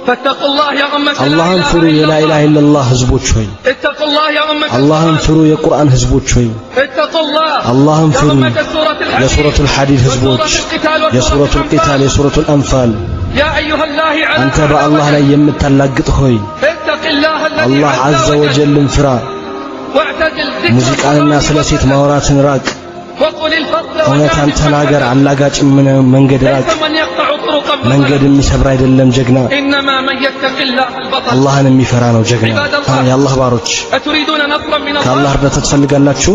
فاتقوا الله يا أمة اللهم فروا لا إله إلا الله هزبوش هوي اتقوا الله يا أمة اللهم فروا يا قرآن هزبوش هوي اتقوا الله اللهم يا فروا أمة يا سورة الحديد هزبوش يا سورة القتال يا سورة الأنفال يا أيها الله أنت بقى الله لا يمتلاقط هوي اتق الله الذي الله عز وجل انفرا واعتزل موسيقى الناس لسيت مورات راك وقل الفضل እውነት አንተ ናገር አላጋጭ መንገድ ራቅ من يقطع طرقا መንገድ የሚሰብር አይደለም ጀግና إنما من يتق الله البطل አላህን የሚፈራ ነው ጀግና የአላህ ባሮች أتريدون نصرا من الله ከአላህ እርዳታ ትፈልጋላችሁ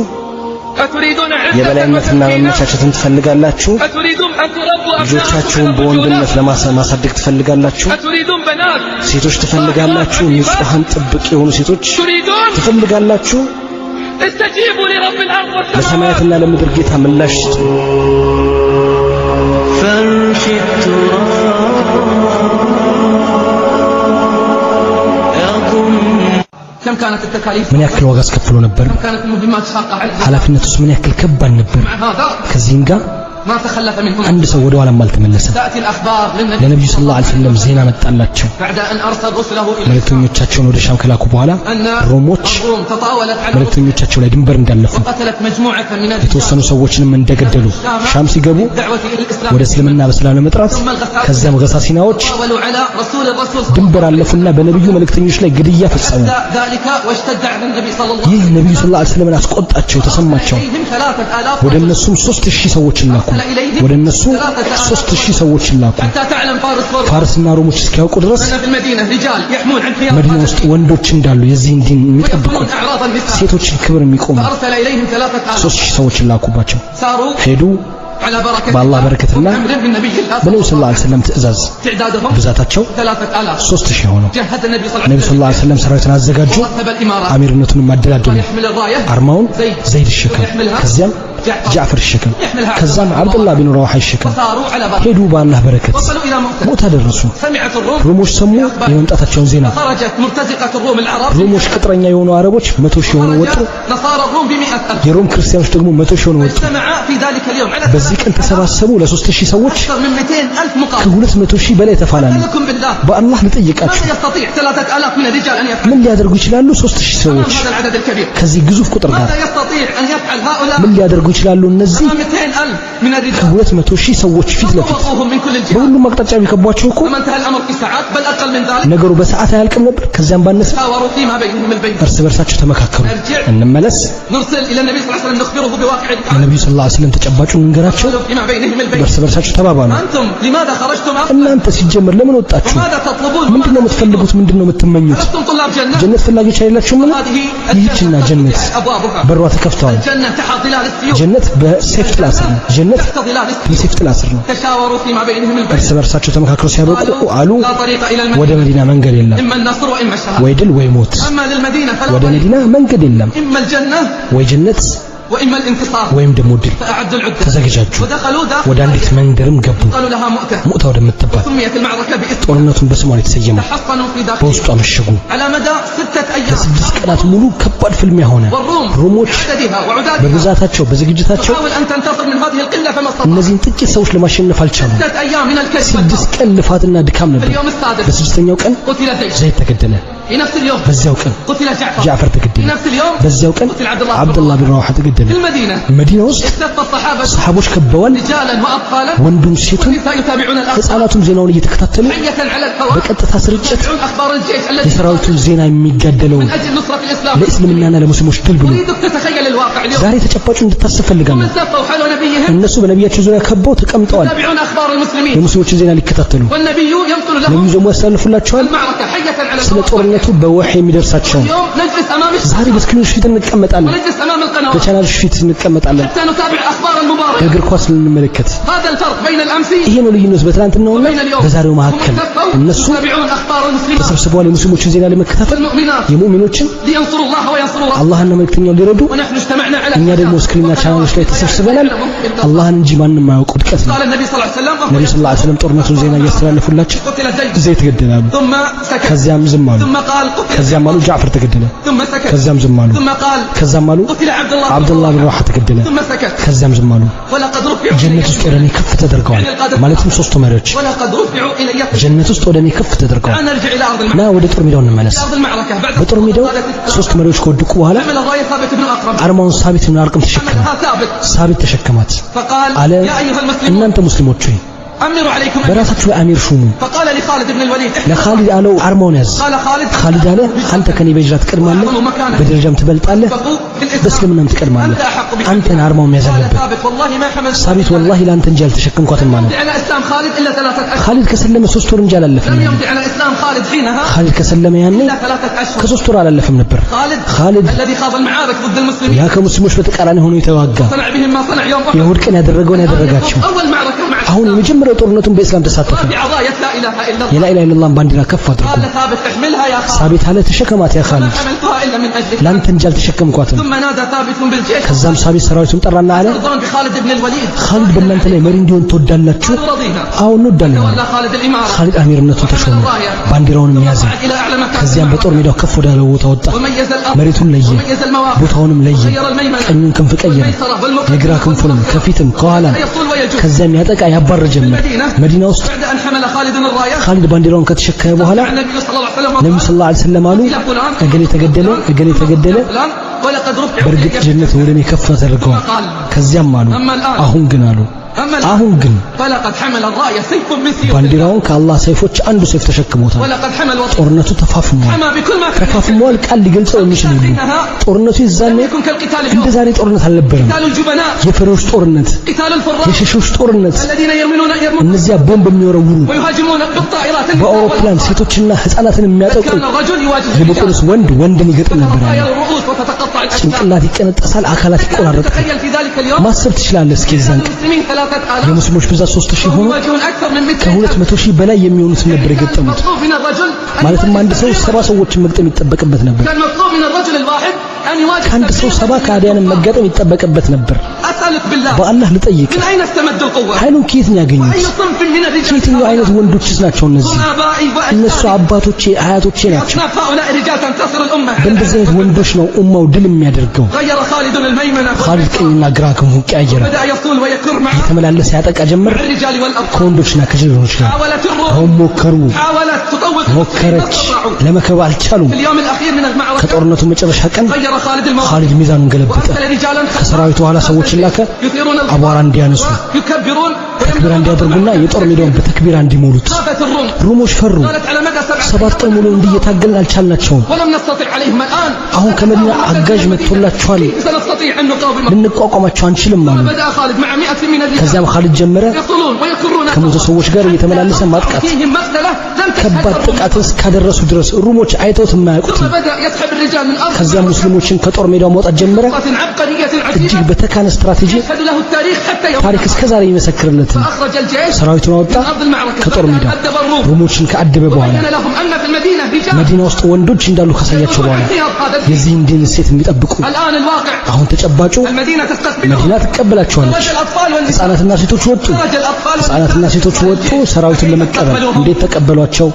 أتريدون የበላይነትና መመቻቸትን ትፈልጋላችሁ أتريدون أن تربوا ልጆቻችሁን በወንድነት ለማሳደግ ትፈልጋላችሁ أتريدون بنات ሴቶች ትፈልጋላችሁ ንጹሃን ጥብቅ የሆኑ ሴቶች تريدون ትፈልጋላችሁ استجيبوا لرب الأرض والسماوات ለሰማያትና ለምድር ጌታ ምላሽ ስጡ كم كانت التكاليف ምን ያክል ዋጋ አስከፍሎ ነበር كانت المهمات شاقة على ኃላፊነቱስ ምን ያክል ከባድ ነበር هذا ከዚህም ጋር ما تخلف منهم አንድ ሰው ወደ ኋላ አልተመለሰም تأتي الأخبار ለነብዩ ሰለላሁ ዐለይሂ ወሰለም ዜና መጣላቸው بعد أن أرسل رسله إلى መልእክተኞቻቸውን ወደ ሻም ከላኩ በኋላ ሮሞች الروم تطاولت على መልእክተኞቻቸው ላይ ድንበር እንዳለፉ قتلت مجموعة من የተወሰኑ ሰዎችንም እንደገደሉ ሻም ሲገቡ الدعوة إلى الإسلام ወደ እስልምና በሰላም ለመጥራት ከዛም ገሳሲናዎች تطاولوا على رسول الرسول ድንበር አለፉና በነብዩ መልእክተኞች ላይ ግድያ ፈጸሙ ذلك واشتد على النبي صلى الله ይህ ነብዩ ሰለላሁ ዐለይሂ ወሰለም አስቆጣቸው ተሰማቸው عليه وسلم 3000 ወደ እነሱም 3000 ሰዎችን ላኩ ወደ እነሱ 3000 ሰዎችን ላኩ حتى تعلم فارس ፋርስና ሮሞች እስኪያውቁ ድረስ أن في المدينة رجال يحمون عن خيار መዲና ውስጥ ወንዶች እንዳሉ የዚህን ዲን የሚጠብቁ ويحمون أعراض النساء ሴቶችን ክብር የሚቆሙ فأرسل إليهم 3000 3000 ሰዎችን ላኩባቸው ساروا ሄዱ على بركة بالله بركة الله بالنبي በነብዩ ሰለላሁ ዐለይሂ ወሰለም ትእዛዝ تعدادهم ብዛታቸው 3000 3000 ሆነው جهز النبي صلى ነብዩ ሰለላሁ ዐለይሂ ወሰለም ሰራዊትን አዘጋጁ ورتب الإمارات አሚርነቱን ማደላደሉ يحمل الراية አርማውን ዘይድ ይሸከም ከዚያም ጃዕፈር ይሸከም ከዛም አብዱላህ ቢን ረዋሃ ይሸከም وصاروا على بركة ሄዱ በአላህ በረከት وصلوا إلى مؤتة ሞታ ደረሱ سمعت الروم ሮሞች ሰሙ የመምጣታቸውን ዜና خرجت مرتزقة الروم العرب ሮሞች ቅጥረኛ የሆኑ አረቦች 100 ሺህ ሆነው ወጡ خرج نصارى الروم ب100,000 የሮም ክርስቲያኖች ደግሞ 100 ሺህ ሆነው ወጡ اجتمع في ذلك اليوم على በዚህ ቀን ተሰባሰቡ ለ3000 ሰዎች أكثر من 200,000 مقاتل ከ200 ሺህ በላይ ተፋላሚ لكم بالله በአላህ ልጠይቃችሁ من يستطيع 3,000 من الرجال أن يفعل ምን ሊያደርጉ ይችላሉ 3000 ሰዎች هذا العدد الكبير ከዚህ ግዙፍ ቁጥር ጋር ماذا يستطيع أن يفعل هؤلاء ምን ሊያደርጉ ይችላሉ እነዚህ 200,000 من الرجال ከ200 ሺህ ሰዎች ፊት ለፊት وقفوهم من كل الجهات በሁሉም አቅጣጫ ቢከቧቸው እኮ ثم انتهى الأمر في ساعات بل أقل من ذلك ነገሩ በሰዓት አያልቅም ነበር ከዚያም ባነሰ شاوروا فيما بينهم البين እርስ በርሳቸው ተመካከሩ እንመለስ نرسل إلى النبي صلى الله عليه وسلم نخبره بواقع الكعبة ነብዩ ሰለላሁ ዐለይሂ ወሰለም ተጨባጩን እንገራቸው فيما بينهم البين እርስ በርሳቸው ተባባሉ أنتم لماذا خرجتم እናንተ ሲጀመር ለምን ወጣችሁ وماذا تطلبون ምንድነው የምትፈልጉት ምንድነው የምትመኙት أنتم طلاب جنة ጀነት ፈላጊዎች አይደላችሁም هذه ይህችና ጀነት أبوابها በሯ ተከፍተዋል الجنة تحت ظلال السيوف ጀነት በሰይፍ ጥላ ስር ነው ጀነት تحت ظلال السيوف በሰይፍ ጥላ ስር ነው تشاوروا فيما بينهم البين እርስ በርሳቸው ተመካክረው ሲያበቁ አሉ لا طريق إلى ወደ المدينة መዲና መንገድ የለም إما النصر وإما الشهادة ወይ ድል ወይ ሞት أما للمدينة فلا ወደ طريق መዲና መንገድ የለም إما الجنة ወይ ጀነት وإما الانتصار ወይም ደግሞ ድል فأعدوا العدة ተዘጋጁ ودخلوا ወደ داخل አንዲት መንደርም ገቡ قالوا لها مؤتة ሙእታ ወደምትባል سميت المعركة باسم ጦርነቱን በስሟ የተሰየመ تحصنوا في داخل በውስጧ መሸጉ على مدى 6 أيام ለስድስት ቀናት ሙሉ ከባድ ፍልሚያ ሆነ والروم ሮሞች بعددها وعدادها በብዛታቸው በዝግጅታቸው تحاول أن تنتصر من هذه القلة فما استطاعت እነዚህን ጥቂት ሰዎች ለማሸነፍ አልቻሉም 6 أيام من الكذب 6 ቀን ልፋትና ድካም ነበር اليوم السادس በስድስተኛው ቀን قتل زيد ዘይድ ተገደለ في نفس اليوم በዚያው ቀን قتل جعفر ጃዕፈር في ተገደለ نفس اليوم በዚያው ቀን قتل አብዱላህ ቢን ረዋሃ ተገደለ في المدينة መዲና ውስጥ اكتف الصحابة ሰሃቦች ከበዋል رجالا وأطفالا ወንዱም ሴቱም والنساء يتابعون الأخبار ህፃናቱም ዜናውን እየተከታተሉ حية على الهواء በቀጥታ ስርጭት يتابعون أخبار الجيش الذي የሰራዊቱን ዜና የሚጋደለው من أجل نصرة الإسلام ለእስልምናና ለሙስሊሞች ድል ብሎ أريدك تتخيل الواقع اليوم ዛሬ ተጨባጩን እንድታስብ ፈልጋለሁ من سافوا حول نبيهم እነሱ በነቢያቸው ዙሪያ ከበው ተቀምጠዋል يتابعون أخبار المسلمين የሙስሊሞችን ዜና ሊከታተሉ والنبي ينقل لهم ነብዩ ደግሞ ያስተላልፉላቸዋል المعركة حية على ስለ الهواء ጦርነቱ በወህይ የሚደርሳቸው اليوم نجلس أمام ዛሬ በስክሪኖች ፊት እንቀመጣለን ونجلس أمام القنوات በቻናሎች ፊት እንቀመጣለን حتى نتابع أخبار المباراة እግር ኳስ ልንመለከት هذا الفرق بين الأمس ይሄ ነው ልዩነት በትናንትናውና وبين اليوم በዛሬው هم መካከል اتفقوا እነሱ يتابعون أخبار المسلمين ተሰብስበዋል የሙስሊሞችን ዜና ለመከታተል والمؤمنات የሙእሚኖችን لينصروا الله وينصروا رسوله አላህና መልእክተኛውን ሊረዱ ونحن اجتمعنا على እኛ ደግሞ ስክሪንና ቻናሎች ላይ ተሰብስበናል አላህን እንጂ ማንንም የማያውቅ ውድቀት ነው። قال النبي صلى الله عليه وسلم ነብዩ ሰለላሁ ዐለይሂ ወሰለም ጦርነቱን ዜና እያስተላለፉላቸው قتل زيد ዘይት ተገደላሉ። ثم سكت ከዚያም ዝም አሉ። ثم قال قتل ከዚያም አሉ ጃዕፈር ተገደለ። ثم سكت ከዚያም ዝም አሉ። ثم قال ከዚያም አሉ قتل አብዱላህ ብን ረዋሐ ተገደለ። ثم سكت ከዚያም ዝም አሉ። ولقد رفعوا ጀነት ውስጥ ወደኔ ከፍ ተደርገዋል። ማለትም ሶስቱ መሪዎች ولقد رفعوا الي ጀነት ውስጥ ወደኔ ከፍ ተደርገዋል። نرجع الى ارض ና ወደ ጦር ሜዳው እንመለስ። ارض المعركه بعد በጦር ሜዳው ሶስት መሪዎች ከወደቁ በኋላ حمل الرايه ثابت بن اقرب አርማውን ሳቢት ብን አርቅም ተሸከመ። حملها ثابت ሳቢት ተሸከማት فقال አለ يا ايها المسلمون እናንተ ሙስሊሞች ሆይ امروا عليكم በራሳችሁ አሚር ሹሙ። فقال لخالد بن الوليد ለኻሊድ አለው አርማውን ያዝ። قال خالد ኻሊድ አለ አንተ ከኔ በጅራ ትቀድማለህ፣ በደረጃም ትበልጣለህ፣ በእስልምናም ትቀድማለህ። አንተን አርማውን ያዝ አለበት። ثابت والله ما حمل ሳቢት ወላሂ ለአንተ እንጂ አልተሸከምኳትም ማለት على اسلام خالد الا 3 اشهر ኻሊድ ከሰለመ 3 ወር እንጂ አላለፈም። لم يمضي على اسلام خالد حينها ኻሊድ ከሰለመ ያኔ الا 3 اشهر ከ3 ወር አላለፈም ነበር። ኻሊድ الذي خاض المعارك ضد المسلمين ያ ከሙስሊሞች በተቃራኒ ሆኖ የተዋጋ صنع بهم ما صنع يوم احد የእሁድ ቀን ያደረገውን ያደረጋቸው اول معركه مع አሁን የመጀመሪያው ጦርነቱን በእስላም ተሳተፈ። بعضايا لا اله الا الله የላ ኢላሀ ኢላላህን ባንዲራ ከፍ አድርጎ قال ثابت احملها يا خالد ሳቢት አለ ተሸከማት ያ ما ኻሊድ حملتها الا من اجلك ላንተ እንጂ አልተሸከምኳትም። ثم نادى ثابت بالجيش ከዛም ሳቢት ሰራዊቱን ጠራና አለ ترضون بخالد بن الوليد ኻሊድ በእናንተ ላይ መሪ እንዲሆን ትወዳላችሁ? قالوا رضينا አዎ እንወዳለን። ولا خالد الاماره ኻሊድ አሚርነቱን ተሾመ፣ ባንዲራውንም ያዘ። الى اعلى مكان ከዚያም በጦር ሜዳው ከፍ ወዳለ ቦታ ወጣ። وميز الارض መሬቱን ለየ፣ وميز المواقع ቦታውንም ለየ። غير الميمنه ቀኙን ክንፍ ቀየረ፣ የግራ ክንፉንም ከፊትም ከኋላም። يصول ويجوز ከዚያም ያጠቃ ያባር ጀመር። መዲና ውስጥ بعد ان حمل خالد الرايه ኻሊድ ባንዲራውን ከተሸከመ በኋላ النبي صلى الله عليه وسلم ነብዩ ሰለላሁ ዐለይሂ ወሰለም አሉ እገሌ ተገደለ፣ እገሌ ተገደለ፣ فلان ولقد رفع በእርግጥ ጀነት ወደኔ ከፍ ተደርገዋል። ከዚያም አሉ አሁን ግን አሉ አሁን ግን فلقد حمل الرايه سيف من سيوف ባንዲራውን ከአላህ ሰይፎች አንዱ ሰይፍ ተሸክሞታል። ولقد حمل ጦርነቱ ተፋፍሟል። حمى بكل ما كان ተፋፍሟል። ቃል ሊገልጸው የሚችል የለም። ጦርነቱ ይዛኔ يكون كالقتال እንደ اليوم ዛሬ ጦርነት አልነበረም። قتال الجبناء የፈሪዎች ጦርነት፣ قتال الفراء የሸሾች ጦርነት፣ الذين يرمون እነዚያ ቦምብ የሚወረውሩ ويهاجمون بالطائرات በአውሮፕላን ሴቶችና ህፃናትን የሚያጠቁ كان الرجل يواجه ይልቁንስ ወንድን ይገጥም ነበር። تتطاير الرؤوس وتتقطع الاجسام ጭንቅላት ይቀነጠሳል፣ አካላት ይቆራረጣል። تخيل في ذلك اليوم ማሰብ ትችላለህ። እስኪ የዛን ቀን المسلمين 3000 የሙስሊሞች ብዛት 3000 ሆኖ يواجهون اكثر من 200 ከ200,000 በላይ የሚሆኑትን ነበር የገጠሙት። مطلوب من الرجل ማለትም አንድ ሰው 70 ሰዎችን መግጠም ይጠበቅበት ነበር። كان مطلوب من الرجل الواحد ان يواجه ከአንድ ሰው 70 ከሃዲያንን መጋጠም ይጠበቅበት ነበር። اسالك بالله በአላህ ልጠይቅ من اين استمد القوه ኃይሉን ከየት ነው ያገኙት? اي صنف من الرجال ከየትኛው አይነት ወንዶችስ ናቸው እነዚህ? ابائي እነሱ واجدادي አባቶቼ አያቶቼ ናቸው። اصناف هؤلاء الرجال تنتصر الامه በእንደዚህ አይነት ወንዶች ነው ኡማው ድል የሚያደርገው። غير خالد الميمنه ኻሊድ ቀኝና ግራ ክንፉን ቀያየረ። بدا يصول ويكر مع የተመላለሰ ያጠቃ ጀመር الرجال والاطفال ከወንዶችና ከጀግኖች ጋር። حاولت الروم አሁን ሞከሩ፣ حاولت تطوق ሞከረች፣ ለመከብ አልቻሉም። اليوم الاخير من المعركه ከጦርነቱ መጨረሻ ቀን غير خالد الموقف ኻሊድ ሚዛኑን ገለበጠ። وارسل رجالا ከሰራዊቱ ኋላ ሰዎችን ላከ፣ يثيرون አቧራ እንዲያነሱ يكبرون ተክቢራ እንዲያደርጉና የጦር ሜዳውን በተክቢራ እንዲሞሉት። خافت الروم ሩሞች ፈሩ። قالت على مدى 7 ቀን ሙሉ እንዲየታገልን አልቻልናቸውም። ولم نستطع عليهم الان አሁን ከመዲና አጋዥ መጥቶላቸዋል፣ سنستطيع ان نقاوم ልንቋቋማቸው አንችልም አሉ። بدا خالد مع 100 من الرجال ከዚያም ኻሊድ ጀመረ يصلون ويكرون ከሞቱ ሰዎች ጋር እየተመላለሰ ማጥቃት። فيهم مقتله لم ከባድ تشهد ጥቃት እስካደረሱ ድረስ ሩሞች አይተውት የማያውቁት። ثم بدا يسحب الرجال من ارض ከዚያም ሙስሊሞችን ከጦር ሜዳው ማውጣት ጀመረ። عبقريه እጅግ عجيبه በተካነ ስትራቴጂ يشهد له التاريخ حتى يوم ታሪክ እስከዛሬ ይመሰክርለትን فاخرج الجيش ሰራዊቱን አወጣ من ارض المعركه ከጦር ሜዳ أدب الروم ሩሞችን ከአደበ በኋላ وبين لهم ان في المدينه رجال መዲና ውስጥ ወንዶች እንዳሉ ካሳያቸው በኋላ የዚህን ድል ሴት የሚጠብቁ الان الواقع አሁን ተጨባጩ المدينه تستقبلهم መዲና ትቀበላቸዋለች። خرج الاطفال والنساء ህፃናትና ሴቶች ወጡ። خرج الاطفال ህፃናትና ሴቶች ወጡ ሰራዊቱን ለመቀበል። እንዴት ተቀበሏቸው?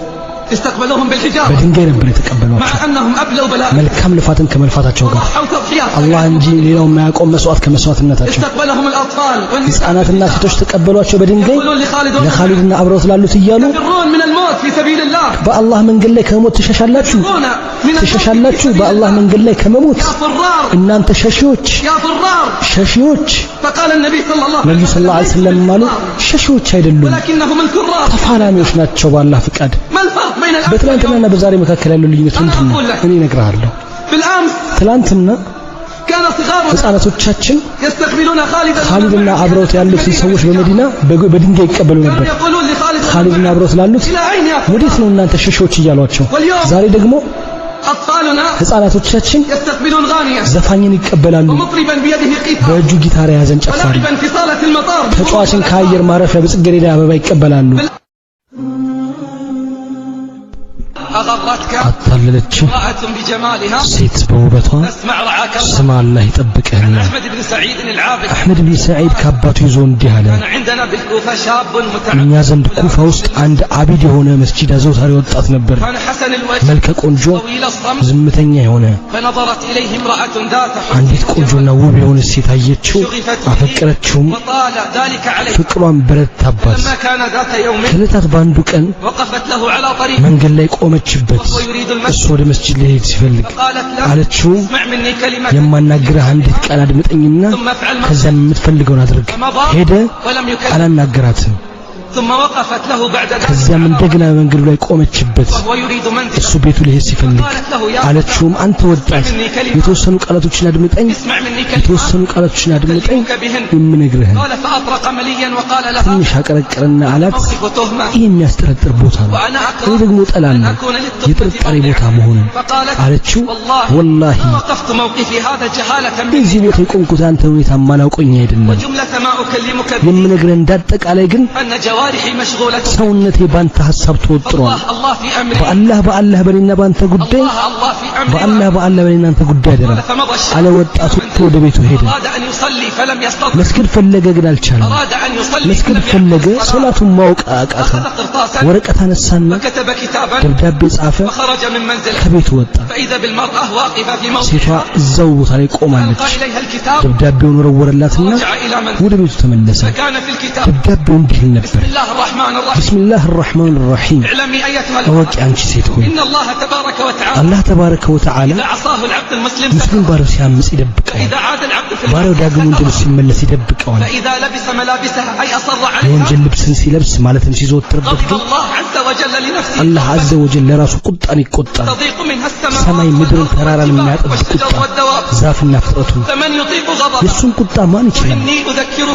استقبلوهم بالحجاب በድንጋይ ነበር የተቀበሏቸው። مع انهم ابلوا بلاء መልካም ልፋትን ከመልፋታቸው ጋር او تضحيات አላህ እንጂ ሌላው የማያውቀው መስዋዕት ከመስዋዕትነታቸው። استقبلهم الاطفال والنساء ህፃናትና ሴቶች ተቀበሏቸው በድንጋይ يقولون لخالد ለኻሊድና አብረውት ላሉት እያሉ يفرون من الموت في سبيل الله በአላህ መንገድ ላይ ከመሞት ትሸሻላችሁ፣ يفرون من الموت ትሸሻላችሁ በአላህ መንገድ ላይ ከመሞት يا فرار እናንተ ሸሺዎች፣ يا فرار ሸሺዎች። فقال النبي صلى الله ነብዩ عليه ሰለላሁ ዐለይሂ وسلم ወሰለም አሉ ሸሺዎች አይደሉም ولكنهم الكرار ተፋላሚዎች ናቸው በአላህ ፍቃድ። ما الفرق بين الامس በትላንትናና በዛሬ መካከል ያለው ልዩነት ምንድን ነው? እኔ እነግርሃለሁ። بالامس ትላንትና كان صغارنا ህፃናቶቻችን يستقبلون خالدا ኻሊድና አብረውት ያሉትን ሰዎች በመዲና በድንጋይ ይቀበሉ ነበር። كانوا يقولون لخالد ኻሊድና አብረውት ላሉት الى اين يا ወዴት ነው እናንተ ሸሺዎች እያሏቸው። ዛሬ ደግሞ اطفالنا ህፃናቶቻችን يستقبلون غانيا ዘፋኝን ይቀበላሉ፣ ومطربا بيده قيثار በእጁ ጊታር የያዘን ጨፋሪ፣ ولاعبا في صاله المطار ተጫዋችን ከአየር ማረፊያ በጽጌረዳ አበባ ይቀበላሉ። አታለለች ሴት በውበቷ ስማ አላህ ይጠብቅህና አሕመድ ብን ሰዒድ ከአባቱ ይዞ እንዲህ አለ እኛ ዘንድ ኩፋ ውስጥ አንድ አቢድ የሆነ መስጂድ አዘውታሪ ወጣት ነበር መልከ ቆንጆ ዝምተኛ የሆነ አንዲት ቆንጆና ውብ የሆነ ሴት አየችው አፈቀረችውም ፍቅሯን በረታባት ከዕለታት በአንዱ ቀን መንገድ ላይ ቆመችበት እሱ ወደ መስጂድ ሊሄድ ሲፈልግ አለችው የማናግርህ አንዲት ቃል አድምጠኝና ከዛም የምትፈልገውን አድርግ ሄደ አላናገራትም ከዚያም እንደገና መንገዱ ላይ ቆመችበት እሱ ቤቱ ሊሄድ ሲፈልግ አለችውም አንተ ወጣት የተወሰኑ ቃላቶችን አድምጠኝ የምነግርህን ትንሽ አቀረቀረና አላት ይህ የሚያስጠረጥር ቦታ ነው እኔ ደግሞ እጠላለሁ የጥርጣሬ ቦታ መሆኑን አለችው ወላሂ እዚህ ቦታ የቆምኩት አንተ ሁኔታ ማላውቀኝ አይደለም የምነግርህን እንዳጠቃላይ ግን ሰውነቴ ባንተ ሐሳብ ተወጥሯል በአላህ በእኔና ባንተ ጉዳይ በእኔና አንተ ጉዳይ አይደለም አለ ወጣቱ ወደ ቤቱ ሄደ መስጊድ ፈለገ ግን አልቻለም መስጊድ ፈለገ ሶላቱን ማወቅ አቃተ ወረቀት አነሳና ደብዳቤ ጻፈ ከቤቱ ወጣ ሴቷ እዛው ቦታ ላይ ቆማለች ደብዳቤውን ወረወረላትና ወደ ቤቱ ተመለሰ ደብዳቤው እንዲህ ነበር بسم الله الرحمن الرحيم أوكي أنت سيدكم الله تبارك وتعالى مسلم بارو سيامس يدبك بارو داقم وندل سيملس يدبك فإذا لبس ملابسها أي أصر عليها ينجل لبسن سيلبس مالتم سيزود تربتك الله عز وجل لراسه قطاني قطان سماي مدرن ترارا من نات قطان زاف النفرته يسون قطان ما نشلم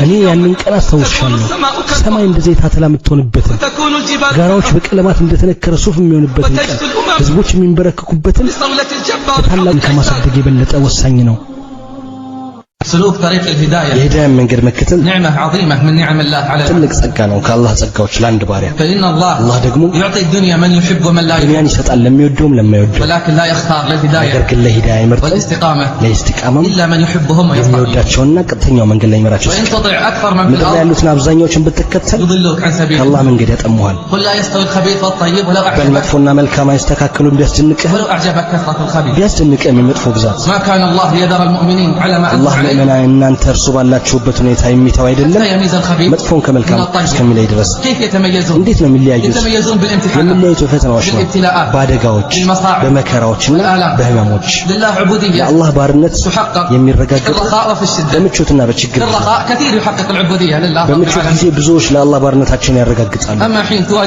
أني يعني كلا سوشالله سماي እንደዚህ ታተላ የምትሆንበት ጋራዎች በቀለማት እንደተነከረ ሱፍ የሚሆንበት ህዝቦች የሚንበረከኩበት ታላቅ ከማሳደግ የበለጠ ወሳኝ ነው سلوك طريق الهداية የሂዳያ መንገድ መከተል نعمة عظيمة من نعم الله على ትልቅ ጸጋ ነው ከአላህ ጸጋዎች ለአንድ ባሪያ فإن الله ደግሞ يعطي الدنيا من يحب ومن لا يحب ዱንያን ይሰጣል ለሚወደውም ለማይወደው ولكن لا يختار للهداية ነገር ግን ለሂዳያ ይመርጣል والاستقامة ለኢስቲቃማም إلا من يحبهم ويختار የሚወዳቸውና ቀጥተኛው መንገድ ላይ ይመራቸው وإن تطع أكثر من في ምድር ላይ ያሉትን አብዛኛዎችን ብትከተል يضلوك عن سبيل ከአላህ መንገድ ያጠሙሃል قل لا يستوي الخبيث والطيب ولو أعجبك በመጥፎና መልካም አይስተካከሉም ቢያስደንቅህ ولو أعجبك كثرة الخبيث ቢያስደንቅህ የሚመጥፎ ብዛት ما كان الله يدر المؤمنين على ما أنتم عليه الله እናንተ እርሱ ባላችሁበት ሁኔታ የሚተው አይደለም መጥፎን ከመልካም እስከሚለይ ድረስ እንዴት ነው የሚለያዩት የሚለያዩት በፈተናዎች ነው በአደጋዎች በመከራዎችና በህመሞች የአላህ ባርነት የሚረጋገጥ በምቾትና በችግር በምቾት ጊዜ ብዙዎች ለአላህ ባርነታቸውን ያረጋግጣሉ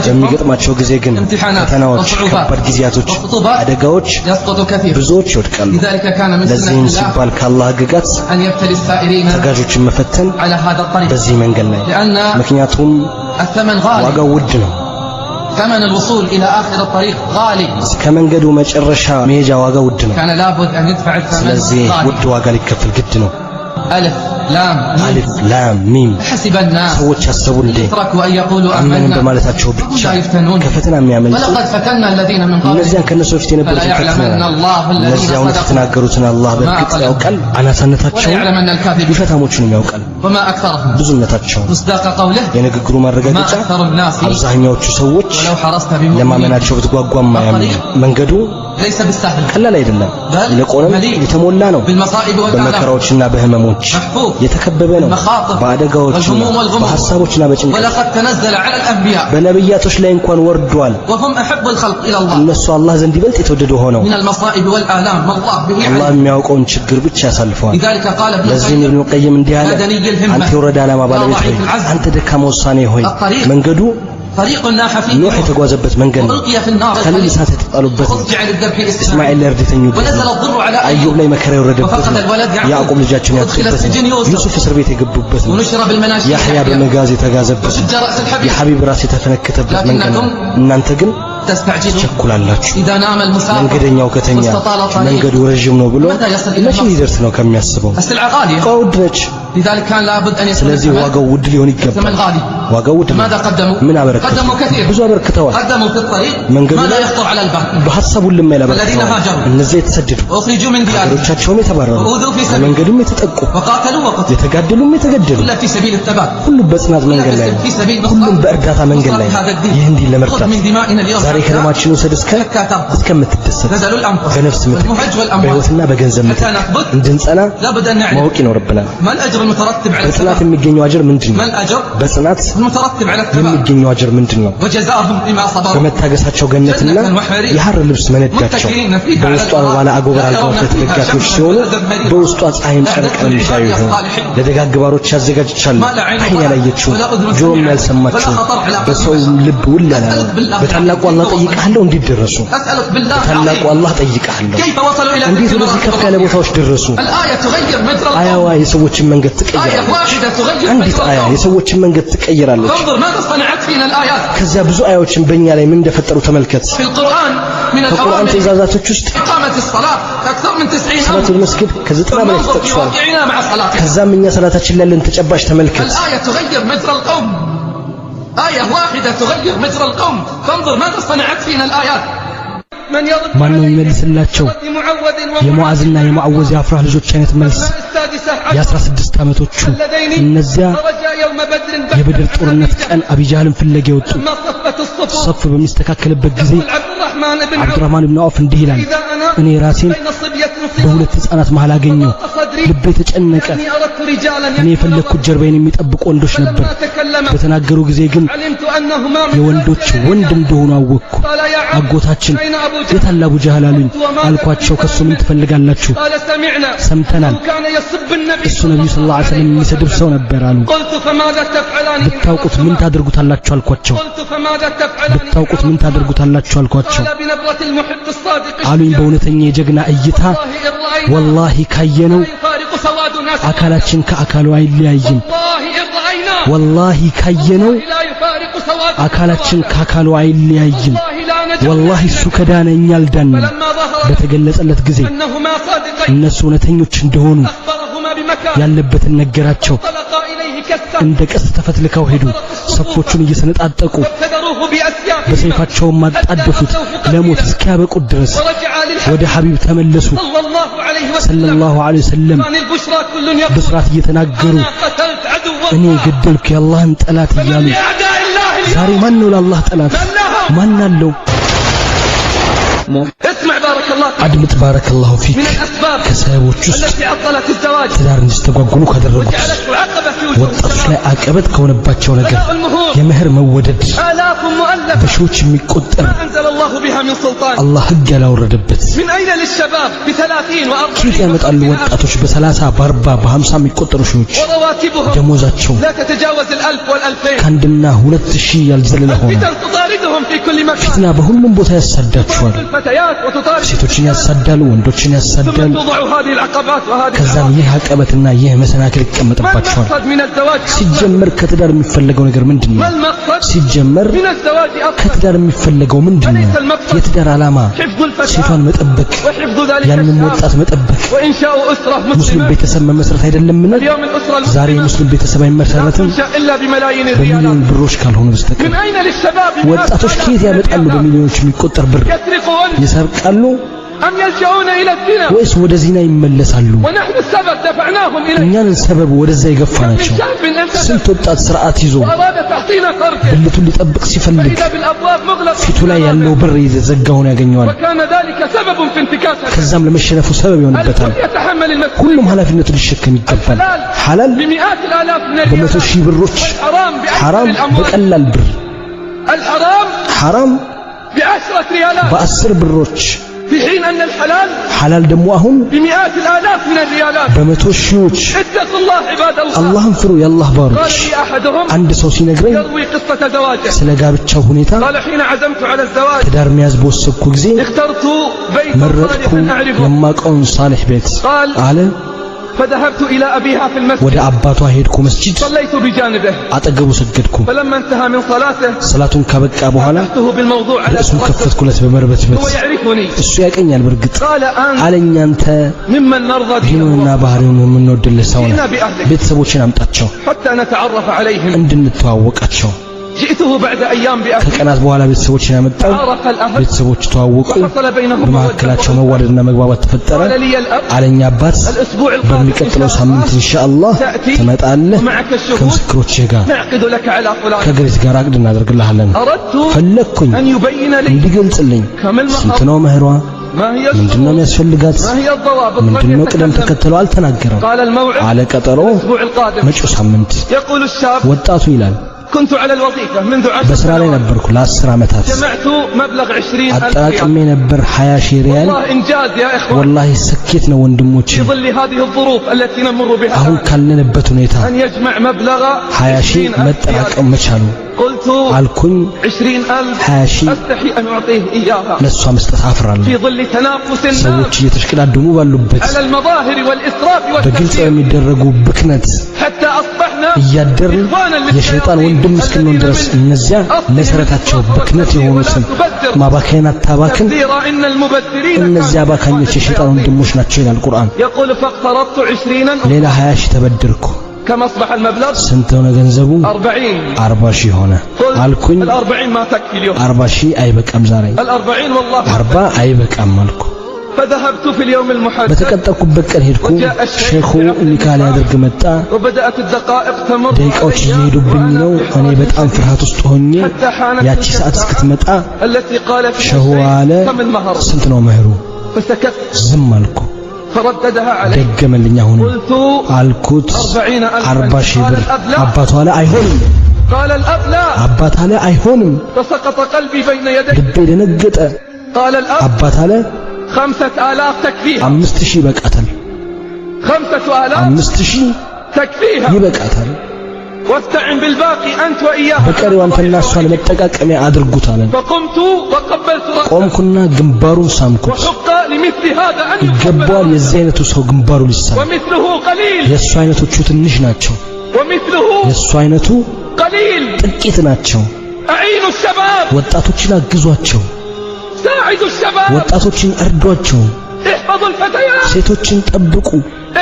በሚገጥማቸው ጊዜ ግን ፈተናዎች ከባድ ጊዜያቶች አደጋዎች ብዙዎች ይወድቃሉ ለዚህም ሲባል ከአላህ ህግጋት ተጋጆችን መፈተን በዚህ መንገድ ላይ ምክንያቱም ዋጋው ውድ ነው ثمن الوصول إلى آخر الطريق غالي ከመንገዱ መጨረሻ መሄጃ ዋጋው ውድ ነው كان لابد أن يدفع الثمن ስለዚህ ውድ ዋጋ ሊከፈል ግድ ነው ألف لام ميم حسب الناس ሰዎች ያሰቡ እንዴ تركوا أن يقولوا አመንን በማለታቸው ብቻ ከፈተና የሚያመልጡ ولقد فتنا الذين من قبل እነዚያን ከነሱ በፊት የነበሩትን ፈተና እነዚያው የተናገሩትን አላህ በእርግጥ ያውቃል አናሳነታቸው ውሸታሞቹንም ያውቃል وما أكثرهم ብዙነታቸው مصداق قوله የንግግሩ ማረጋገጫ አብዛኛዎቹ ሰዎች ለማመናቸው ብትጓጓም ማያምኑ መንገዱ ليس بالسهل ቀላል አይደለም ይልቁንም የተሞላ ነው በመከራዎችና በህመሞች የተከበበ ነው በአደጋዎችና በሐሳቦችና በጭንቀት ولقد تنزل على الأنبياء በነብያቶች ላይ እንኳን ወርዷል وهم أحب الخلق إلى الله እነሱ አላህ ዘንድ ይበልጥ የተወደዱ ሆነው من المصائب والآلام ما الله به አላህ የሚያውቀውን ችግር ብቻ ያሳልፈዋል لذلك قال ለዚህም ኢብኑ ቀይም እንዲህ አለ አንተ የወረደ ዓላማ ባለቤት ሆይ አንተ ደካማ ውሳኔ ሆይ መንገዱ طريق الناح فيه ኖህ የተጓዘበት መንገድ ነው ከሊል እሳት የተጣሉበት ነው እስማኤል ለእርድተኙበት ነው አዩብ ላይ መከራ የወረደበት ነው ያዕቆብ ልጃቸውን ያጡበት ነው ዩሱፍ እስር ቤት የገቡበት ነው ያህያ በመጋዝ የተጋዘበት ነው የሐቢብ ራስ የተፈነከተበት መንገድ ነው እናንተ ግን ትቸኩላላችሁ መንገደኛው ከተኛ መንገዱ ረዥም ነው ብሎ መቼ ሊደርስ ነው ከሚያስበው እቃ ውድ ነች لذلك كان لابد أن يكون ስለዚህ ዋጋው ውድ ሊሆን ይገባል ثمن غالي ዋጋው ውድ ماذا قدموا ምን አበረከቱ قدموا كثير ብዙ አበረክተዋል قدموا في الطريق ما لا يخطر على البال በሐሳቡ ለማይላ الذين هاجروا እነዚህ የተሰደዱ واخرجوا من ديارهم ሀገሮቻቸውም የተባረሩ وأوذوا في سبيل መንገዱም የተጠቁ وقاتلوا وقتلوا የተጋደሉም የተገደሉ كل في سبيل الثبات ሁሉ በጽናት መንገድ ላይ في سبيل ሁሉም በእርዳታ መንገድ ላይ ይህ እንዲህ خذ ለመርዳት من دمائنا اليوم ዛሬ ከደማችን ወሰድ እስከምትደሰት بذلوا الأنفس በነፍስ والمهج والأموال በህይወትና በገንዘብ حتى نثبت እንድንጸና لابد أن نعلم ማወቅ ይኖርብናል ما الأجر المترتب على በጽናት الثبات የሚገኘው አጅር ምንድነው ما الأجر በጽናት المترتب على الثبات የሚገኘው አጅር ምንድነው وجزاهم بما صبروا በመታገሳቸው ገነትና የሐር ልብስ መነዳቸው በውስጧ ባለ አጎበር አልጋዎች ተደጋፊዎች ሲሆኑ በውስጧ ፀሐይን ጨረቃን የሚያዩ ይሆኑ ለደጋግ ባሮች ያዘጋጅቻል አይን ያላየችው ጆሮም ያልሰማችው በሰው ልብ ውል ያላለ በታላቁ አላህ ጠይቃለሁ እንዲደረሱ በታላቁ አላህ ጠይቃለሁ እንዴት ወደዚህ ከፍ ያለ ቦታዎች ደረሱ አያዋ የሰዎችን መንገድ ትቀይራለች አንዲት አያ የሰዎችን መንገድ ትቀይራለች ከዚያ ብዙ አያዎችን በእኛ ላይ ምን እንደፈጠሩ ተመልከት ከቁርአን ትእዛዛቶች ውስጥ ሰላቱል መስጊድ ከ90 በላይ ተጠቅሷል ከዛም እኛ ሰላታችን ላይ ያለን ተጨባጭ ተመልከት آية واحدة تغير مجرى القوم فانظر ماذا صنعت فينا الآيات ማን ነው ይመልስላቸው የሙዓዝና የሙዓወዝ የአፍራህ ልጆች አይነት መልስ የ16 ዓመቶቹ እነዚያ የበድር ጦርነት ቀን አቢጃልን ፍለጋ የወጡ ሶፍ በሚስተካከልበት ጊዜ አብዱራህማን ኢብኑ አውፍ እንዲህ ይላል እኔ ራሴን በሁለት ህፃናት መሃል አገኘው ልቤ ተጨነቀ እኔ የፈለኩት ጀርባዬን የሚጠብቁ ወንዶች ነበር በተናገሩ ጊዜ ግን የወንዶች ወንድ እንደሆኑ አወቅኩ አጎታችን የታላ አቡ ጀህል አሉኝ አልኳቸው ከሱ ምን ትፈልጋላችሁ ሰምተናል እሱ ነብዩ ሰለላሁ ዐለይሂ ወሰለም የሚሰድብ ሰው ነበር አሉ ብታውቁት ምን ታደርጉታላችሁ አልኳቸው ብታውቁት ምን ታደርጉታላችሁ አልኳቸው አሉኝ በእውነተኛ የጀግና እይታ ወላሂ ካየነው አካላችን ከአካሉ አይለያይም ወላሂ ካየነው አካላችን ከአካሉ አይለያይም ወላሂ እሱ ከዳነ እኛ አልዳንም በተገለጸለት ጊዜ እነሱ እውነተኞች እንደሆኑ ያለበትን ነገራቸው እንደ ቀስት ተፈትልከው ሄዱ ሰፎቹን እየሰነጣጠቁ በሰይፋቸው ማጣደፉት ለሞት እስኪያበቁ ድረስ ወደ ሐቢብ ተመለሱ ሰለላሁ ዐለይሂ ወሰለም በስራት እየተናገሩ እኔ ገደልኩ የአላህን ጠላት እያሉ ዛሬ ማን ነው ለአላህ ጠላት ማን አለው اسمع بارك الله አድምጥ ባረከላሁ ፊክ ከሰዎች ውስጥ ትዳር እንዲስተጓጉሉ ካደረጉት ወጣቶች ላይ አቀበት ከሆነባቸው ነገር የመህር መወደድ በሺዎች የሚቆጠር አላህ ህግ ያላወረደበት ኪት ያመጣሉ ወጣቶች በ30 በ40 በ50 የሚቆጠሩ ሺዎች ደሞዛቸው ከአንድና 2000 ያልዘለለ ሆነ ፊትና በሁሉም ቦታ ያሳዳቸዋል ሴቶችን ያሳዳሉ ወንዶችን ያሳዳሉ ከዛም ይህ አቀበትና ይህ መሰናክል ይቀመጥባቸዋል ሲጀመር ከትዳር የሚፈልገው ነገር ምንድነው ሲጀመር ከትዳር የሚፈልገው ምንድነው የትዳር ዓላማ ሴቷን መጠበቅ ያንን ወጣት መጠበቅ ሙስሊም ቤተሰብ መመስረት አይደለምን ዛሬ ሙስሊም ቤተሰብ አይመሰረትም በሚሊዮን ብሮች ካልሆነ በስተቀር ወጣቶች ከየት ያመጣሉ በሚሊዮኖች የሚቆጠር ብር ይሰርቃሉ ወይስ ወደ ዚና ይመለሳሉ እኛን ሰበብ ወደዛ ይገፋናቸው ስንት ወጣት ስርዓት ይዞ ብልቱን ሊጠብቅ ሲፈልግ ፊቱ ላይ ያለው በር የተዘጋውን ያገኘዋል ከዛም ለመሸነፉ ሰበብ ይሆንበታል ሁሉም ኃላፊነቱን ሊሸከም ይገባል ሐላል በመቶ ሺህ ብሮች ሐራም በቀላል ብር ሐራም ب10 ብሮች في حين أن الحلال حلال دمو أهون بمئات الآلاف من الريالات بمتوشيوش اتقوا الله عباد الله اللهم فروا يا الله بارك قال لي أحدهم عند سوسي نقرين يروي قصة زواجه سلقا بتشاو هنيتا قال حين عزمت على الزواج تدار مياز بوسبكو كزي اخترت بيت مرتكو صالح أعرفه لما كون صالح بيت قال فذهبت إلى أبيها في المسجد ودا أباتو هيدكو مسجد صليت بجانبه أتقبو سجدكو فلما انتهى من صلاته صلاة كابك أبو هلا بالموضوع رأسهم كفتكو لت بمربت بيت يعرفني እሱ ያቀኛል በርግጥ قال أنت አለኝ አንተ ممن نرضى ዲኑና دينه ባህሪውን የምንወድልህ ሰው ነህ ቤተሰቦችን አምጣቸው حتى نتعرف عليهم እንድንተዋወቃቸው جئته بعد أيام بأهله ከቀናት በኋላ ቤተሰቦችን ያመጣው عرف الأهل ቤተሰቦች ተዋወቁ وحصل بينهم በመካከላቸው መዋደድና መግባባት ተፈጠረ قال لي الأب አለኝ አባት الأسبوع القادم በሚቀጥለው ሳምንት ኢንሻአላህ ትመጣለህ ومعك الشهود ከምስክሮች ጋር نعقد لك على فلان ከግሬት ጋር አቅድ እናደርግልሃለን أردت ፈለኩኝ أن يبين لي እንዲገልጽልኝ كم ስንት المهر ነው መህሯ ما هي ምንድነው الشروط የሚያስፈልጋት ما هي الضوابط ምንድነው ቅደም ተከተለው አልተናገረም قال الموعد አለ ቀጠሮ الأسبوع القادم መጪው ሳምንት يقول الشاب ወጣቱ ይላል كنت على الوظيفة منذ 10 በስራ ላይ ነበርኩ ለ10 ዓመታት جمعت مبلغ 20,000 አጠራቅሜ ريال ነበር 20 ሺህ ሪያል والله إنجاز يا إخوان ወላሂ ስኬት ነው ወንድሞቼ في ظل هذه الظروف التي نمر بها አሁን الآن ካለንበት ሁኔታ أن يجمع مبلغ 20 ሺህ 20,000 መጠራቀም መቻሉ قلت አልኩኝ 20,000 20 ሺህ أستحي أن أعطيه إياها ለሷ መስጠት አፍራለሁ في ظل تنافس ሰዎች الناس እየተሽቀዳደሙ ባሉበት على المظاهر والإسراف በግልጽ والتفسير የሚደረጉ ብክነት حتى أصبحنا እያደርን የሸይጣን ወንድም እስክንሆን ድረስ እነዚያ መሰረታቸው ብክነት የሆኑትን ማባከን አታባክን تبذير إن المبذرين እነዚያ ባካኞች የሸይጣን ወንድሞች ናቸው ይላል ቁርአን يقول فاقترضت 20 ሌላ 20 ሺህ ተበደርኩ كم أصبح المبلغ ስንት ሆነ ገንዘቡ 40 ሺህ ሆነ አልኩኝ ال40 ما تكفي اليوم 40 ሺህ አይበቃም ዛሬ ال40 والله 40 አይበቃም አልኩ فذهبت في اليوم المحدد በተቀጠርኩበት ቀን ሄድኩ ሼኹ ኒካህ ሊያደርግ መጣ وبدأت الدقائق تمر ደቂቃዎች እየሄዱብኝ ነው እኔ በጣም ፍርሃት ውስጥ ሆኜ ያቺ ሰዓት እስክትመጣ التي قال ሸሁ አለ كم المهر ስንት ነው መህሩ فسكت ዝም አልኩ فرددها عليه ደገመልኝ አሁን قلت አልኩት 40,000 ሺህ ብር አባቷ አለ አይሆንም قال الأب لا አባት አለ አይሆንም فسقط قلبي بين يديه ልቤ ደነገጠ قال الأب አባት አለ 5,000 تكفيها 5000 ይበቃታል 5,000 5000 تكفيها ይበቃታል واستعن بالباقي أنت وإياه በቀሪው አንተና እሷ ለመጠቃቀሚያ አድርጉት አለ فقمت وقبلت رأسه ቆምኩና ግንባሩን ሳምኩት وحق لمثل هذا أن ይገባዋል يقبل የዚህ አይነቱ ሰው ግንባሩ ሊሳም ومثله قليل የእሱ አይነቶቹ ትንሽ ናቸው ومثله የእሱ አይነቱ قليل ጥቂት ናቸው أعينوا الشباب ወጣቶችን አግዟቸው ساعدوا الشباب ወጣቶችን እርዷቸው احفظوا الفتيات ሴቶችን ጠብቁ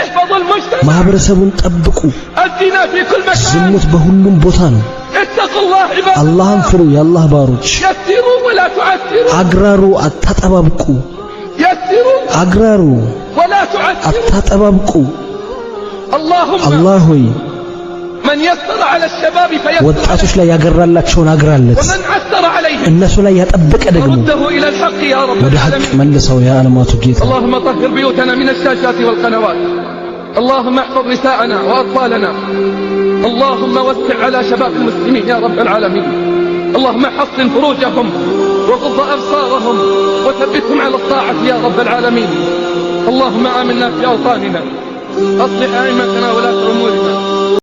احفظوا المجتمع ማህበረሰቡን ጠብቁ الزنا في كل مكان ዝሙት በሁሉም ቦታ ነው اتقوا الله عباد አላህን ፍሩ የአላህ ባሮች يسروا ولا تعسروا አግራሩ አታጠባብቁ يسروا አግራሩ ولا تعسروا አታጠባብቁ اللهم አላህ ሆይ من يسر على الشباب فيسر ወጣቶች ላይ ያገራላቸውን አግራለት ومن عسر عليهم እነሱ ላይ ያጠበቀ ደግሞ رده إلى الحق يا رب ወደ ሐቅ العالمين መልሰው ያ አለማቱ ጌታ اللهم طهر بيوتنا من الشاشات والقنوات اللهم احفظ نساءنا وأطفالنا اللهم وسع على شباب المسلمين يا رب العالمين اللهم حصن فروجهم وغض أبصارهم وثبتهم على الطاعة يا رب العالمين اللهم آمنا في أوطاننا أصلح أئمتنا ولاة أمورنا